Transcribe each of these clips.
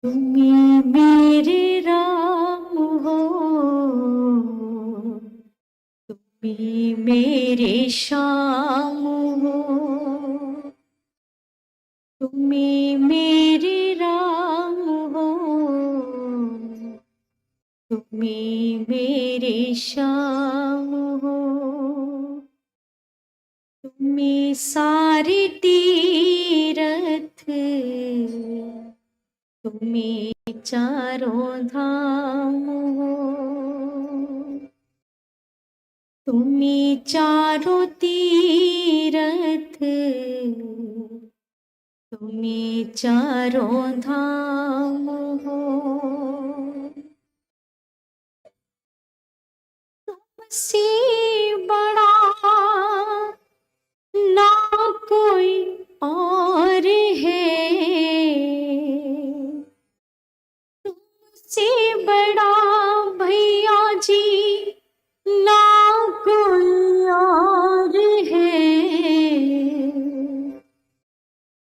तुम्ही मेरे राम हो, तुम्ही मेरे श्याम हो, तुम्ही मेरे राम हो, तुम्ही मेरे श्याम हो, तुम्ही सारे तीरथ, तुम्ही चारों धाम हो, तुम्ही चारों तीरथ, तुम्ही चारों धाम हो, तुमसे बड़ा ना कोई और है, तुमसे बड़ा भैया जी ना कोई और है,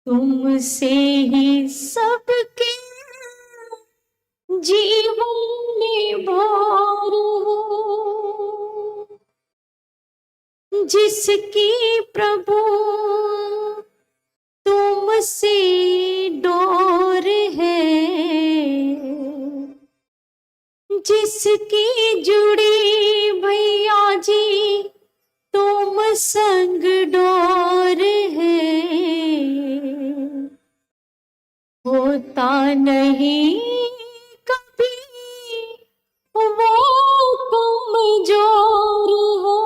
तुमसे ही सबके जीवन में भोर हो, जिसकी प्रभु तुमसे डोर है, जिसकी जुड़ी भैया जी तुम संग डोर है, होता नहीं कभी वो कमजोर हो,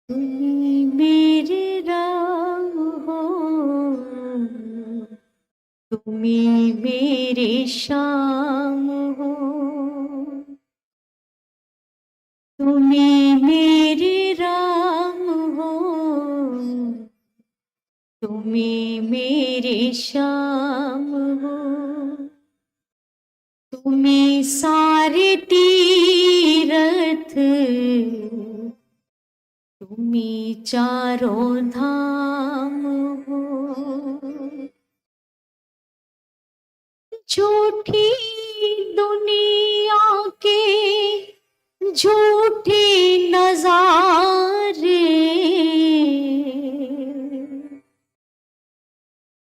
तुम्ही मेरे राम हो, तुम्ही मेरे श्याम हो, तुम्ही मेरे राम हो, तुम्ही मेरे श्याम हो, तुम्ही सारे तीरथ, तुम्ही चारों धाम हो, झूठी दुनिया के झूठे नजारे,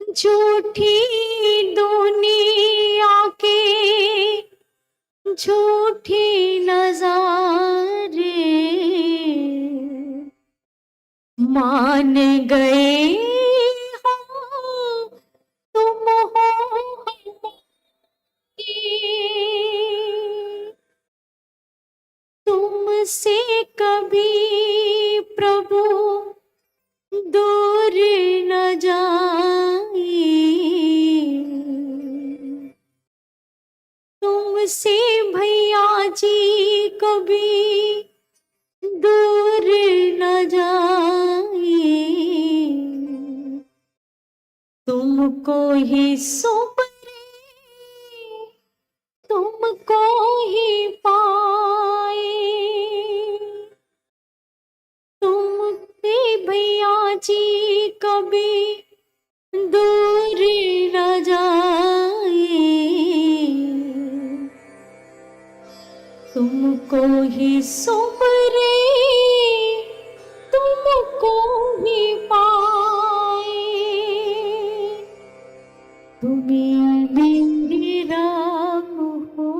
झूठी दुनिया के झूठे नजारे, मान गए हम तुम हो हमारे, तुमसे कभी प्रभु दूर न जाए, तुमसे भैया जी कभी दूर न जाए, तुमको ही सुमरे तुमको ही पाए, तुमसे भैया जी कभी दूर न जाए, तुमको ही सुमरे तुमको ही पाए, तुम्ही मेरे राम हो,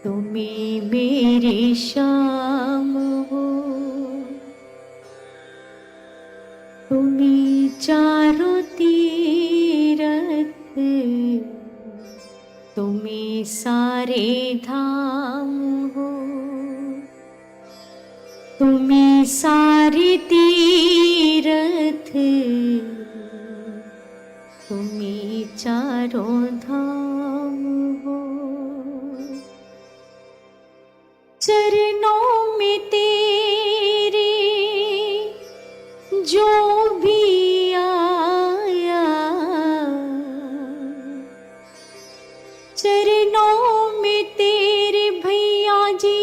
तुम्ही मेरे श्याम हो, तुम्ही चारों तीरथ, तुम्ही सारे धाम हो, तुम्ही सारे तीरथ, तुम्ही चारों धाम हो, चरणों में तेरे जो भी आया, चरणों में तेरे भैया जी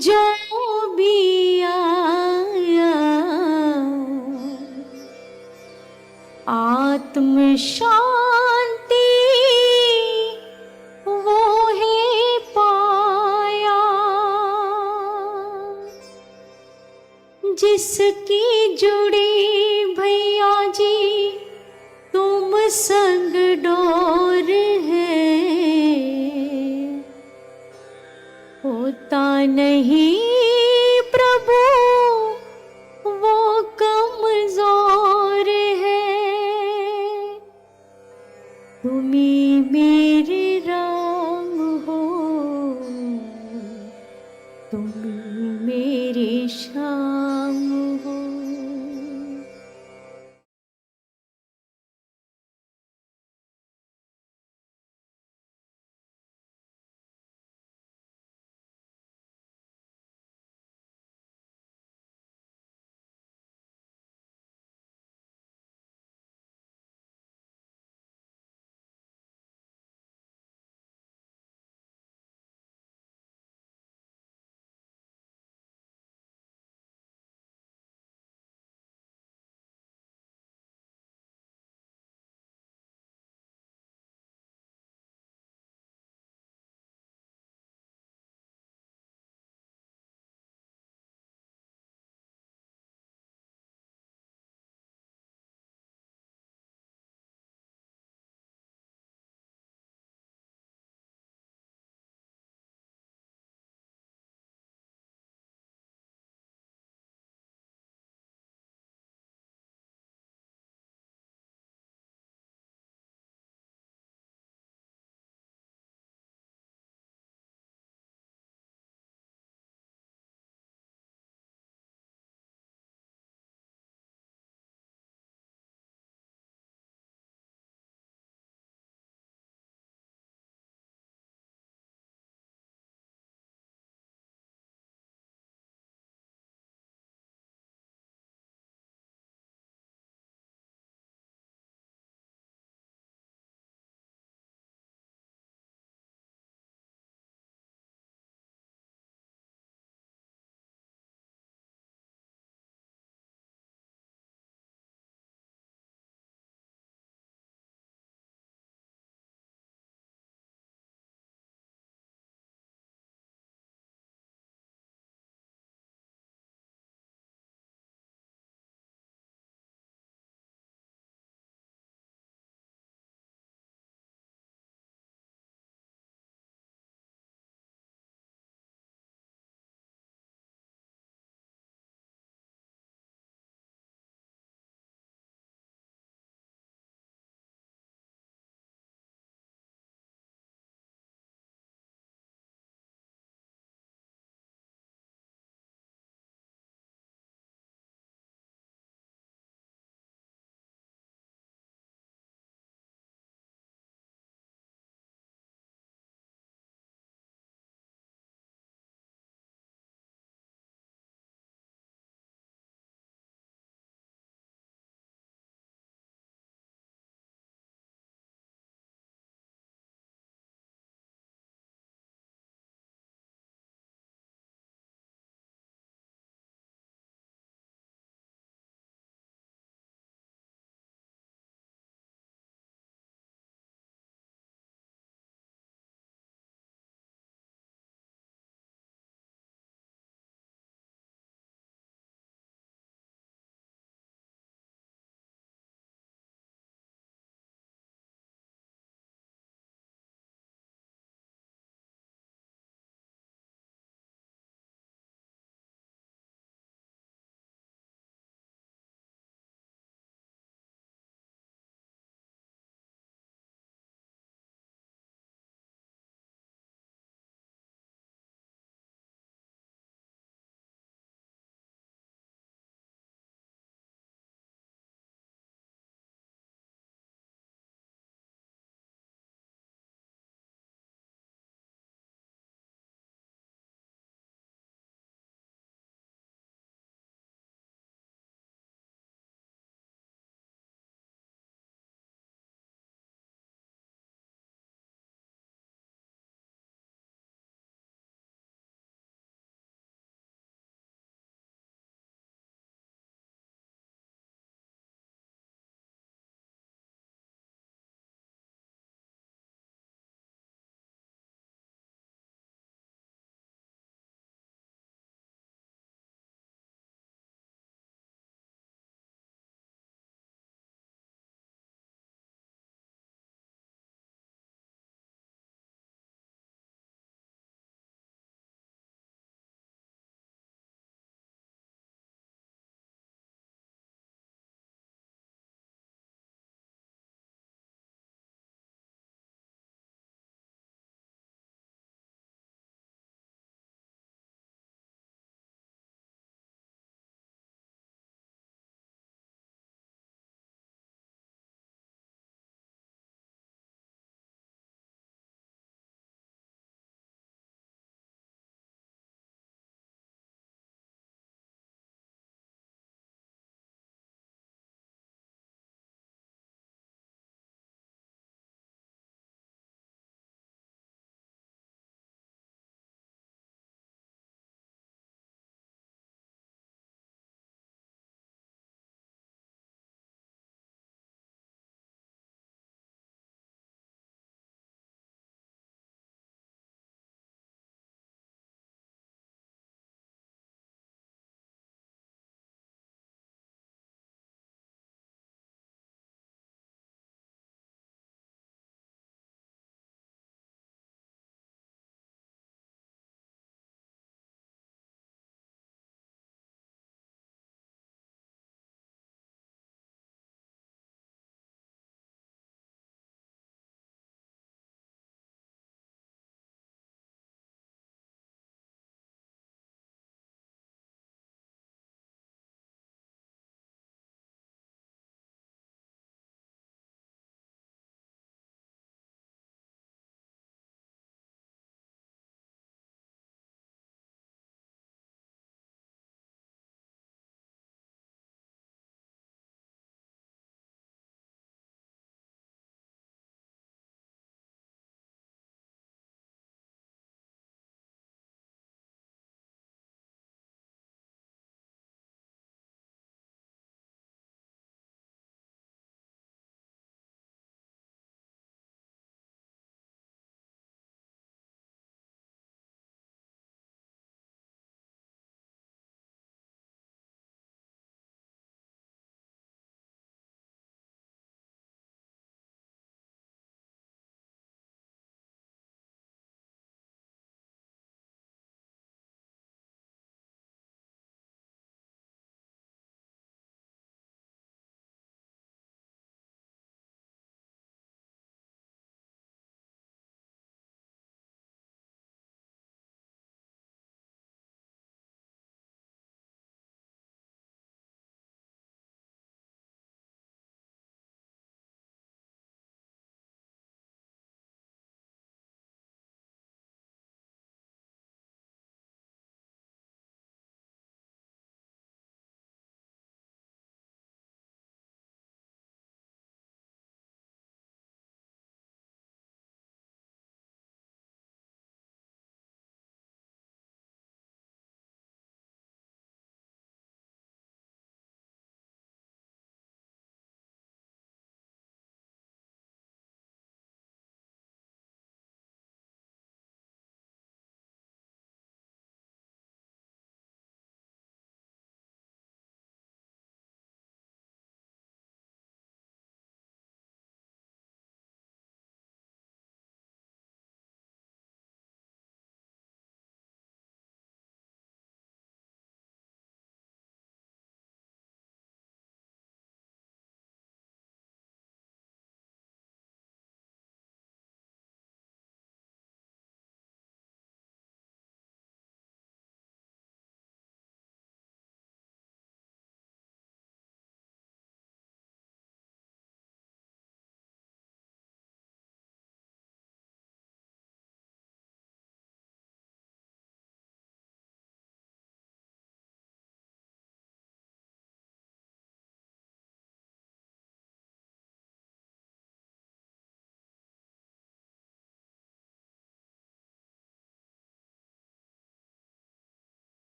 जो भी आया, आत्म शांति वो है पाया, जिसकी जुड़ी भैया जी तुम संग डोर है, होता नहीं प्रभु वो कमजोर है। तुम्ही मेरे राम हो, तुम्ही मेरी शाम हो।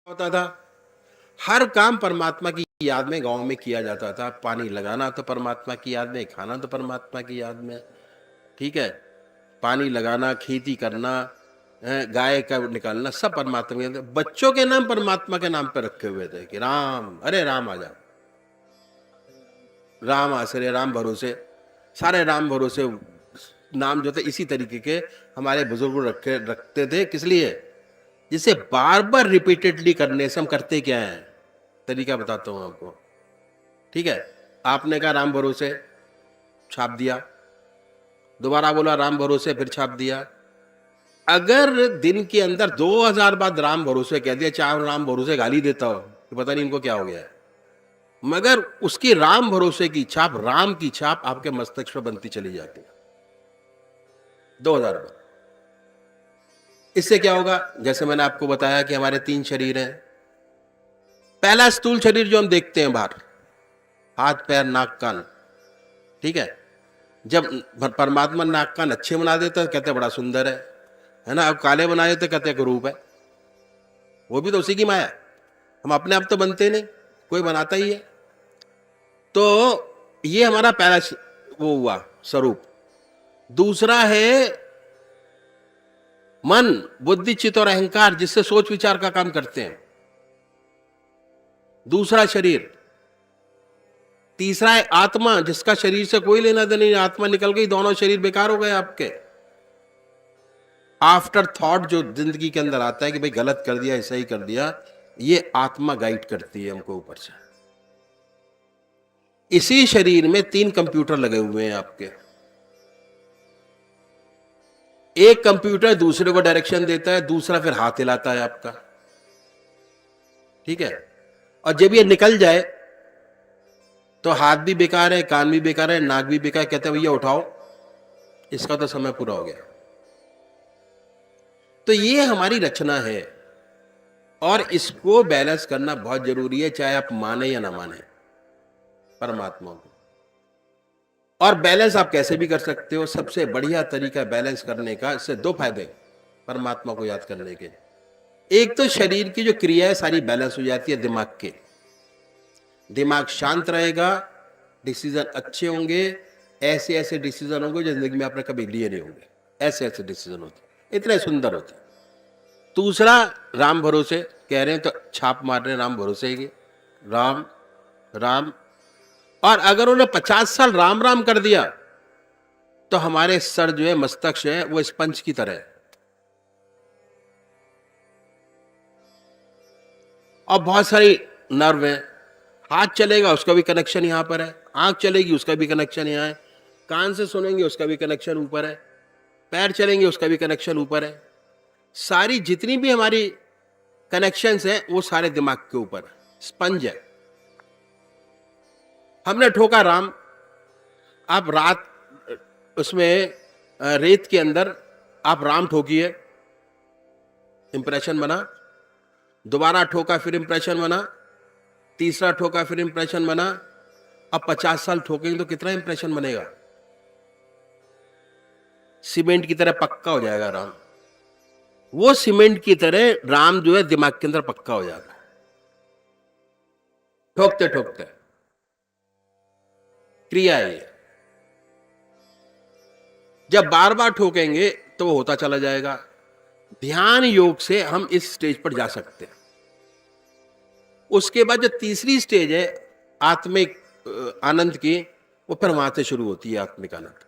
होता था, हर काम परमात्मा की याद में गांव में किया जाता था। पानी लगाना तो परमात्मा की याद में, खाना तो परमात्मा की याद में। ठीक है, पानी लगाना, खेती करना, गाय का निकालना, सब परमात्मा के। बच्चों के नाम परमात्मा के नाम पर रखे हुए थे कि राम, अरे राम आ जा, राम आश्रय, राम भरोसे, सारे राम भरोसे नाम जो थे इसी तरीके के हमारे बुजुर्ग रखते थे। किस लिए? जिसे बार बार रिपीटेडली करने से हम करते क्या है, तरीका बताता हूं आपको। ठीक है, आपने कहा राम भरोसे, छाप दिया, दोबारा बोला राम भरोसे, फिर छाप दिया। अगर दिन के अंदर 2000 बार राम भरोसे कह दिया, चाहे राम भरोसे गाली देता हो कि पता नहीं इनको क्या हो गया है, मगर उसकी राम भरोसे की छाप, राम की छाप आपके मस्तिष्क पर बनती चली जाती है 2000 बार। इससे क्या होगा? जैसे मैंने आपको बताया कि हमारे 3 शरीर हैं। पहला स्थूल शरीर जो हम देखते हैं बाहर, हाथ पैर नाक कान, ठीक है, जब परमात्मा नाक कान अच्छे बना देता है कहते हैं बड़ा सुंदर है ना। अब काले बना देते कहते हैं रूप है, वो भी तो उसी की माया। हम अपने आप तो बनते नहीं, कोई बनाता ही है। तो ये हमारा पहला वो हुआ स्वरूप। दूसरा है मन, बुद्धि, चित्त और अहंकार, जिससे सोच विचार का काम करते हैं, दूसरा शरीर। तीसरा है आत्मा, जिसका शरीर से कोई लेना देना नहीं, आत्मा निकल गई, दोनों शरीर बेकार हो गए आपके। आफ्टर थॉट जो जिंदगी के अंदर आता है कि भाई गलत कर दिया, ऐसा ही कर दिया, ये आत्मा गाइड करती है हमको ऊपर से। इसी शरीर में 3 कंप्यूटर लगे हुए हैं आपके। एक कंप्यूटर दूसरे को डायरेक्शन देता है, दूसरा फिर हाथ हिलाता है आपका। ठीक है, और जब ये निकल जाए तो हाथ भी बेकार है, कान भी बेकार है, नाक भी बेकार है, कहते हैं भैया उठाओ, इसका तो समय पूरा हो गया। तो ये हमारी रचना है और इसको बैलेंस करना बहुत जरूरी है, चाहे आप माने या ना माने परमात्मा को। और बैलेंस आप कैसे भी कर सकते हो। सबसे बढ़िया तरीका बैलेंस करने का, इससे 2 फायदे परमात्मा को याद करने के। एक तो शरीर की जो क्रिया है सारी बैलेंस हो जाती है दिमाग के, दिमाग शांत रहेगा, डिसीजन अच्छे होंगे, ऐसे ऐसे डिसीजन होंगे जो जिंदगी में आपने कभी लिए नहीं होंगे, ऐसे ऐसे डिसीजन होते, इतने सुंदर होते। दूसरा, राम भरोसे कह रहे हैं तो छाप मार रहे हैं राम भरोसे की, राम राम। और अगर उन्हें 50 साल राम राम कर दिया तो हमारे सर जो है, मस्तिष्क है, वो स्पंज की तरह है। और बहुत सारी नर्व है, हाथ चलेगा उसका भी कनेक्शन यहां पर है, आंख चलेगी उसका भी कनेक्शन यहां है, कान से सुनेंगे उसका भी कनेक्शन ऊपर है, पैर चलेंगे उसका भी कनेक्शन ऊपर है। सारी जितनी भी हमारी कनेक्शंस हैं वो सारे दिमाग के ऊपर है, स्पंज है। हमने ठोका राम, आप रात उसमें रेत के अंदर आप राम ठोकिए, इंप्रेशन बना, दोबारा ठोका फिर इंप्रेशन बना, तीसरा ठोका फिर इंप्रेशन बना। अब 50 साल ठोकेंगे तो कितना इंप्रेशन बनेगा? सीमेंट की तरह पक्का हो जाएगा राम। वो सीमेंट की तरह राम जो है दिमाग के अंदर पक्का हो जाता है ठोकते ठोकते। क्रिया है ये, जब बार बार ठोकेंगे तो वो होता चला जाएगा। ध्यान योग से हम इस स्टेज पर जा सकते हैं। उसके बाद जो तीसरी स्टेज है आत्मिक आनंद की, वो फिर वहां से शुरू होती है आत्मिक आनंद।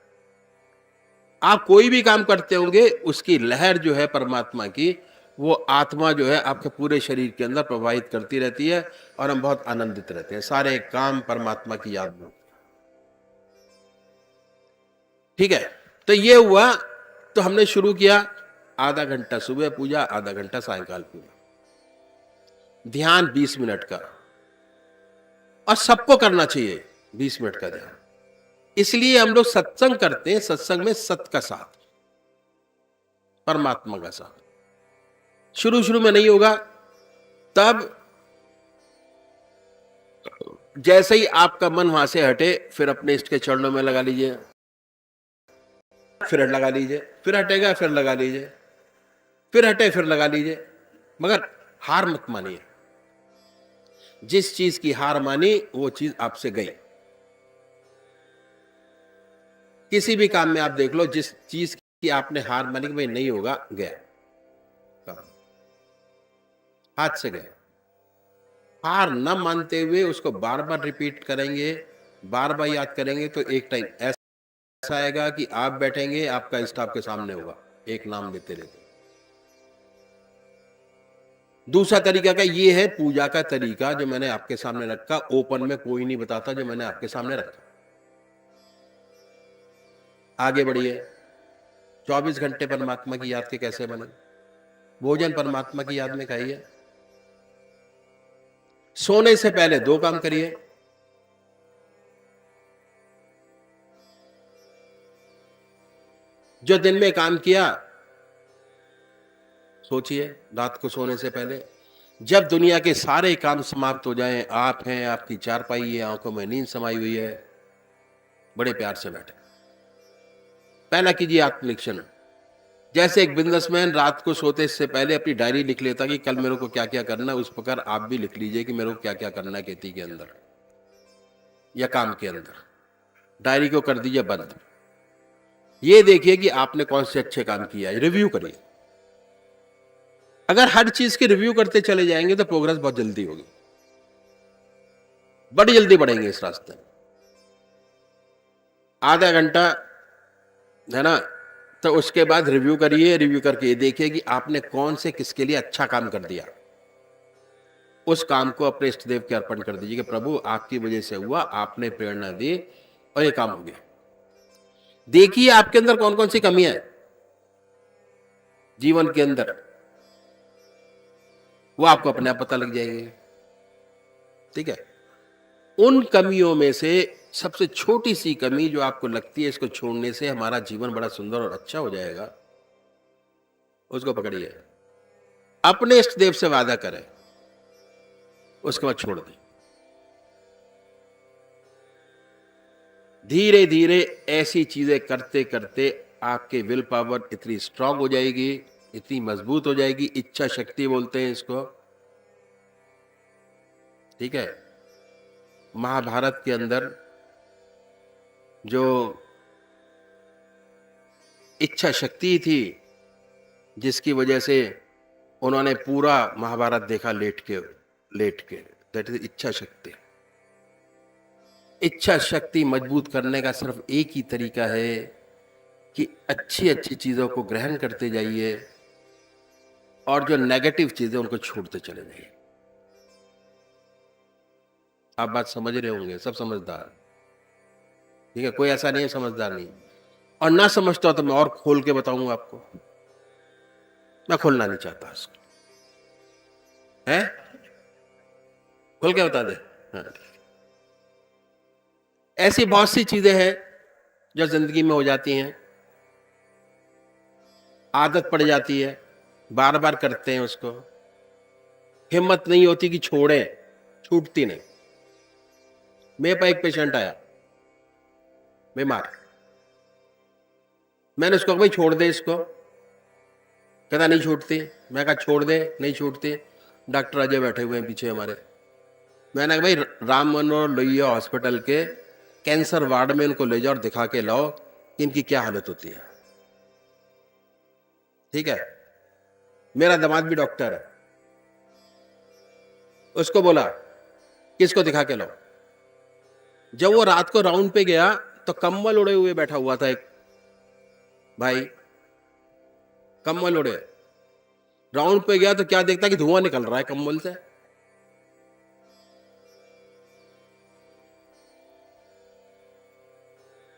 आप कोई भी काम करते होंगे उसकी लहर जो है परमात्मा की, वो आत्मा जो है आपके पूरे शरीर के अंदर प्रवाहित करती रहती है और हम बहुत आनंदित रहते हैं, सारे काम परमात्मा की याद में। ठीक है, तो ये हुआ। तो हमने शुरू किया, आधा घंटा सुबह पूजा, आधा घंटा सायंकाल पूजा, ध्यान 20 मिनट का, और सबको करना चाहिए 20 मिनट का ध्यान। इसलिए हम लोग सत्संग करते हैं, सत्संग में सत्य का साथ, परमात्मा का साथ। शुरू शुरू में नहीं होगा, तब जैसे ही आपका मन वहां से हटे फिर अपने इष्ट के चरणों में लगा लीजिए, फिर लगा लीजिए, फिर हटेगा फिर लगा लीजिए, फिर हटे फिर लगा लीजिए, मगर हार मत मानिए। जिस चीज की हार मानी वो चीज आपसे गई। किसी भी काम में आप देख लो, जिस चीज की आपने हार मानी कि भाई नहीं होगा, गया काम, हाथ से गया। हार न मानते हुए उसको बार बार रिपीट करेंगे, बार बार याद करेंगे, तो एक टाइम ऐसा आएगा कि आप बैठेंगे, आपका स्टाफ के सामने होगा, एक नाम लेते रहते। दूसरा तरीका का ये है, पूजा का तरीका जो मैंने आपके सामने रखा, ओपन में कोई नहीं बताता, जो मैंने आपके सामने रखा। आगे बढ़िए। 24 घंटे परमात्मा की याद के कैसे बने? भोजन परमात्मा की याद में खाइए। सोने से पहले 2 काम करिए। जो दिन में काम किया सोचिए, रात को सोने से पहले, जब दुनिया के सारे काम समाप्त हो जाएं, आप हैं, आपकी चारपाई है, आंखों में नींद समाई हुई है, बड़े प्यार से बैठे, पहला कीजिए आत्मनिरीक्षण। जैसे एक बिजनेसमैन रात को सोते से पहले अपनी डायरी लिख लेता कि कल मेरे को क्या क्या करना है, उस प्रकार आप भी लिख लीजिए कि मेरे को क्या क्या करना है खेती के अंदर या काम के अंदर। डायरी को कर दीजिए बंद। ये देखिए कि आपने कौन से अच्छे काम किया है, रिव्यू करिए। अगर हर चीज के रिव्यू करते चले जाएंगे तो प्रोग्रेस बहुत जल्दी होगी, बड़ी जल्दी बढ़ेंगे इस रास्ते में। आधा घंटा है ना, तो उसके बाद रिव्यू करिए। रिव्यू करके ये देखिए कि आपने कौन से किसके लिए अच्छा काम कर दिया। उस काम को अपने इष्ट देव के अर्पण कर दीजिए कि प्रभु आपकी वजह से हुआ, आपने प्रेरणा दी और ये काम हो गया। देखिए आपके अंदर कौन कौन सी कमियां है जीवन के अंदर, वो आपको अपने आप पता लग जाएगी। ठीक है, उन कमियों में से सबसे छोटी सी कमी जो आपको लगती है इसको छोड़ने से हमारा जीवन बड़ा सुंदर और अच्छा हो जाएगा, उसको पकड़िए। अपने इष्ट देव से वादा करें, उसके बाद छोड़ दें। धीरे धीरे ऐसी चीजें करते करते आपके विल पावर इतनी स्ट्रांग हो जाएगी, इतनी मजबूत हो जाएगी, इच्छा शक्ति बोलते हैं इसको। ठीक है, महाभारत के अंदर जो इच्छा शक्ति थी, जिसकी वजह से उन्होंने पूरा महाभारत देखा लेट के, दैट इज इच्छा शक्ति। इच्छा शक्ति मजबूत करने का सिर्फ एक ही तरीका है कि अच्छी अच्छी चीजों को ग्रहण करते जाइए और जो नेगेटिव चीजें उनको छोड़ते चले जाइए। आप बात समझ रहे होंगे, सब समझदार। ठीक है, कोई ऐसा नहीं है समझदार नहीं, और ना समझता तो मैं और खोल के बताऊंगा आपको। मैं खोलना नहीं चाहता इसको, है खोल के बता दे। हाँ, ऐसी बहुत सी चीजें हैं जो जिंदगी में हो जाती हैं, आदत पड़ जाती है, बार बार करते हैं उसको, हिम्मत नहीं होती कि छोड़ें, छूटती नहीं। मेरे पास एक पेशेंट आया बीमार, मैंने उसको कहा भाई छोड़ दे इसको, कहता नहीं छूटती। मैं कहा छोड़ दे, नहीं छूटती। डॉक्टर अजय बैठे हुए हैं पीछे हमारे। मैंने कहा भाई राम मनोहर लोहिया हॉस्पिटल के कैंसर वार्ड में इनको ले जाओ और दिखा के लाओ कि इनकी क्या हालत होती है। ठीक है, मेरा दामाद भी डॉक्टर है, उसको बोला कि इसको दिखा के लाओ। जब वो रात को राउंड पे गया तो कम्बल उड़े हुए बैठा हुआ था एक भाई, कम्बल उड़े। राउंड पे गया तो क्या देखता कि धुआं निकल रहा है कम्बल से।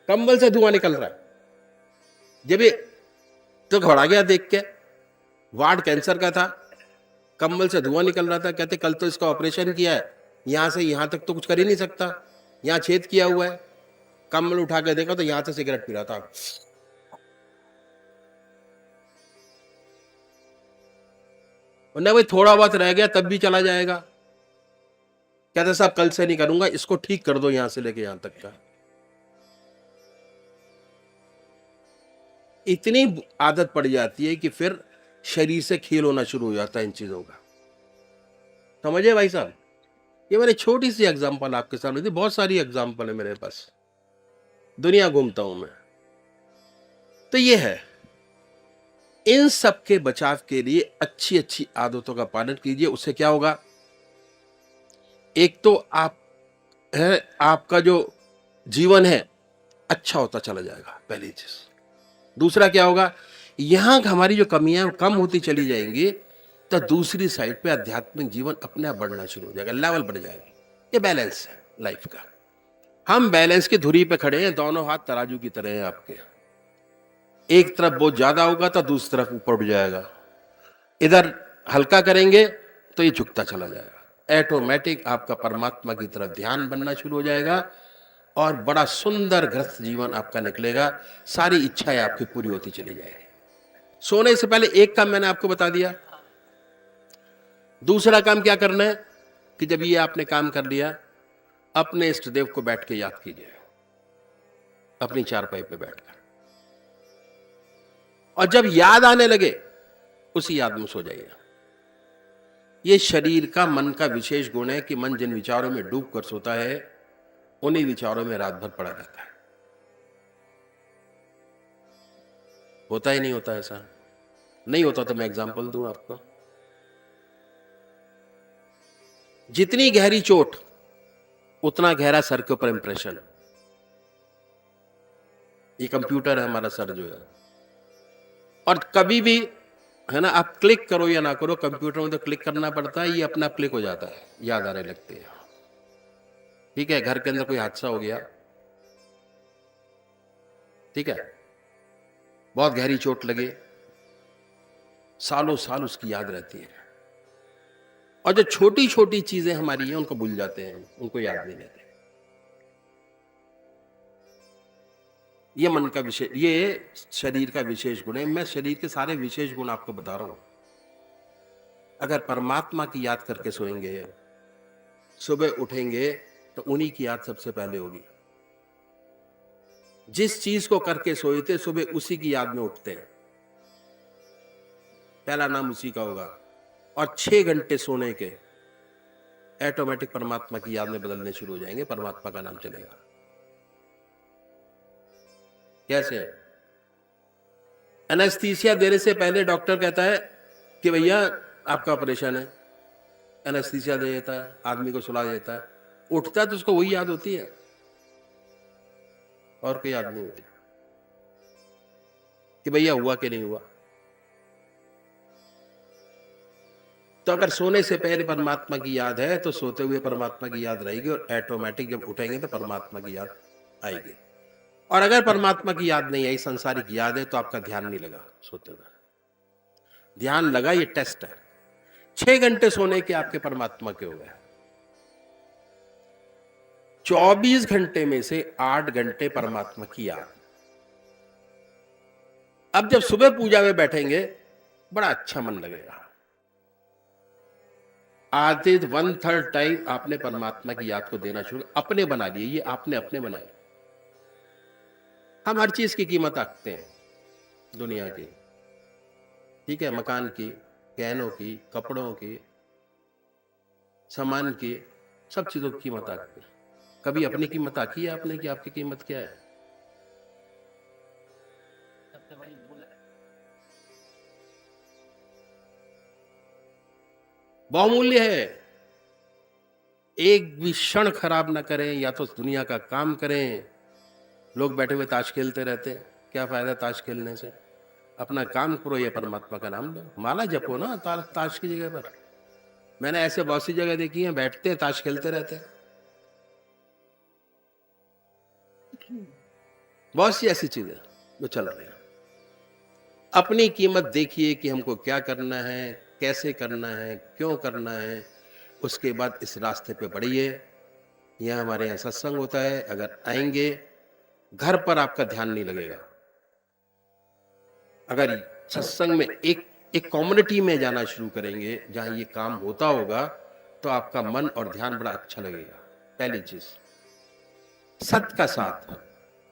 कंबल से धुआं निकल रहा है। जब ये तो घबरा गया देख के, वार्ड कैंसर का था, कंबल से धुआं निकल रहा था। कहते कल तो इसका ऑपरेशन किया है, यहां से यहां तक तो कुछ कर ही नहीं सकता, यहां छेद किया हुआ है। कंबल उठा के देखा तो यहां से सिगरेट पी रहा था। नहीं भाई थोड़ा बहुत रह गया तब भी चला जाएगा। कहते साहब कल से नहीं करूंगा, इसको ठीक कर दो यहां से लेके यहां तक का। इतनी आदत पड़ जाती है कि फिर शरीर से खेल होना शुरू हो जाता है इन चीजों का। समझे भाई साहब? ये मैंने छोटी सी एग्जांपल आपके सामने दी, बहुत सारी एग्जांपल है मेरे पास, दुनिया घूमता हूं मैं। तो ये है, इन सब के बचाव के लिए अच्छी अच्छी आदतों का पालन कीजिए। उससे क्या होगा, एक तो आप है आपका जो जीवन है अच्छा होता चला जाएगा, पहली चीज। दूसरा क्या होगा, यहां हमारी जो कमियां कम होती चली जाएंगी, तो दूसरी साइड पे आध्यात्मिक जीवन अपने आप बढ़ना शुरू हो जाएगा, लेवल बढ़ जाएगा। ये बैलेंस है लाइफ का। हम बैलेंस की धुरी पे खड़े हैं, दोनों हाथ तराजू की तरह हैं आपके। एक तरफ बहुत ज्यादा होगा तो दूसरी तरफ ऊपर उठ जाएगा। इधर हल्का करेंगे तो ये झुकता चला जाएगा। ऑटोमेटिक आपका परमात्मा की तरफ ध्यान बनना शुरू हो जाएगा और बड़ा सुंदर ग्रस्त जीवन आपका निकलेगा। सारी इच्छाएं आपकी पूरी होती चली जाएगी। सोने से पहले एक काम मैंने आपको बता दिया। दूसरा काम क्या करना है कि जब ये आपने काम कर लिया, अपने इष्ट देव को बैठ के याद कीजिए, अपनी चारपाई पे बैठकर, और जब याद आने लगे उसी याद में सो जाइए। ये शरीर का, मन का विशेष गुण है कि मन जिन विचारों में डूब कर सोता है, उन्हीं विचारों में रात भर पड़ा रहता है। होता ही नहीं होता ऐसा? नहीं होता तो मैं एग्जांपल दूं आपको। जितनी गहरी चोट उतना गहरा सर के ऊपर इंप्रेशन। ये कंप्यूटर है हमारा सर जो है, और कभी भी है ना, आप क्लिक करो या ना करो, कंप्यूटर में तो क्लिक करना पड़ता है, ये अपना आप क्लिक हो जाता है, याद आने लगती है। ठीक है, घर के अंदर कोई हादसा हो गया, ठीक है, बहुत गहरी चोट लगे, सालों साल उसकी याद रहती है। और जो छोटी छोटी चीजें हमारी हैं उनको भूल जाते हैं, उनको याद नहीं रहते। ये मन का विशेष, ये शरीर का विशेष गुण है। मैं शरीर के सारे विशेष गुण आपको बता रहा हूं। अगर परमात्मा की याद करके सोएंगे, सुबह उठेंगे तो उन्हीं की याद सबसे पहले होगी। जिस चीज को करके सोए थे, सुबह उसी की याद में उठते हैं, पहला नाम उसी का होगा। और 6 घंटे सोने के ऑटोमेटिक परमात्मा की याद में बदलने शुरू हो जाएंगे, परमात्मा का नाम चलेगा। कैसे? एनेस्थीसिया देने से पहले डॉक्टर कहता है कि भैया आपका ऑपरेशन है, एनेस्थीसिया दे देता है, आदमी को सुला देता है, उठता है तो उसको वही याद होती है और कोई याद नहीं होती कि भैया हुआ कि नहीं हुआ। तो अगर सोने से पहले परमात्मा की याद है तो सोते हुए परमात्मा की याद रहेगी, और ऑटोमेटिक जब उठेंगे तो परमात्मा की याद आएगी। और अगर परमात्मा की याद नहीं आई, संसारिक याद है, तो आपका ध्यान नहीं लगा सोते हुए। ध्यान लगा, ये टेस्ट है। 6 घंटे सोने के आपके परमात्मा के हो गए। 24 घंटे में से 8 घंटे परमात्मा की याद। अब जब सुबह पूजा में बैठेंगे, बड़ा अच्छा मन लगेगा। आधे 1/3 टाइम आपने परमात्मा की याद को देना शुरू, अपने बना लिए, ये आपने अपने बनाए। हम हर चीज की कीमत आंकते हैं दुनिया की, ठीक है, मकान की, गहनों की, कपड़ों की, सामान की, सब चीजों की कीमत आंकते हैं। कभी अपनी कीमत आंकी है आपने कि आपकी कीमत क्या है? बहुमूल्य है। एक भी क्षण खराब ना करें, या तो दुनिया का काम करें। लोग बैठे हुए ताश खेलते रहते हैं, क्या फायदा ताश खेलने से? अपना काम करो या परमात्मा का नाम लो, माला जपो ना ताश की जगह पर। मैंने ऐसे बहुत सी जगह देखी है, बैठते हैं ताश खेलते रहते हैं। बहुत सी ऐसी चीजें जो चल रही हैं। अपनी कीमत देखिए कि हमको क्या करना है, कैसे करना है, क्यों करना है। उसके बाद इस रास्ते पे बढ़िए। यह हमारे यहाँ सत्संग होता है, अगर आएंगे, घर पर आपका ध्यान नहीं लगेगा। अगर सत्संग में एक कम्युनिटी में जाना शुरू करेंगे जहां ये काम होता होगा, तो आपका मन और ध्यान बड़ा अच्छा लगेगा। पहली चीज, सत्य का साथ।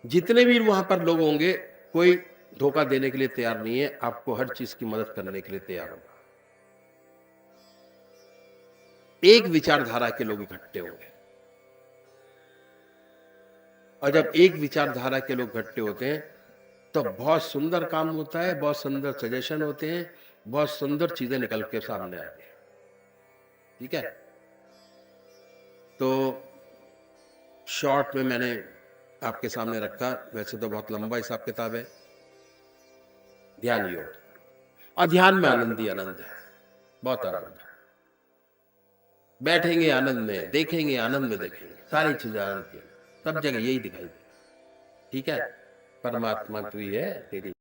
जितने भी वहां पर लोग होंगे, कोई धोखा देने के लिए तैयार नहीं है, आपको हर चीज की मदद करने के लिए तैयार होगा। एक विचारधारा के लोग इकट्ठे होंगे, और जब एक विचारधारा के लोग इकट्ठे होते हैं तो बहुत सुंदर काम होता है, बहुत सुंदर सजेशन होते हैं, बहुत सुंदर चीजें निकल के सामने आती हैं। ठीक है, तो शॉर्ट में मैंने आपके सामने रखा, वैसे तो बहुत लंबा हिसाब किताब है। ध्यान योग, और ध्यान में आनंद ही आनंद है, बहुत आनंद है। बैठेंगे आनंद में, देखेंगे आनंद में, देखेंगे सारी चीजें आनंद की, सब जगह यही दिखाई दे। ठीक है, परमात्मा तू ही है, तेरी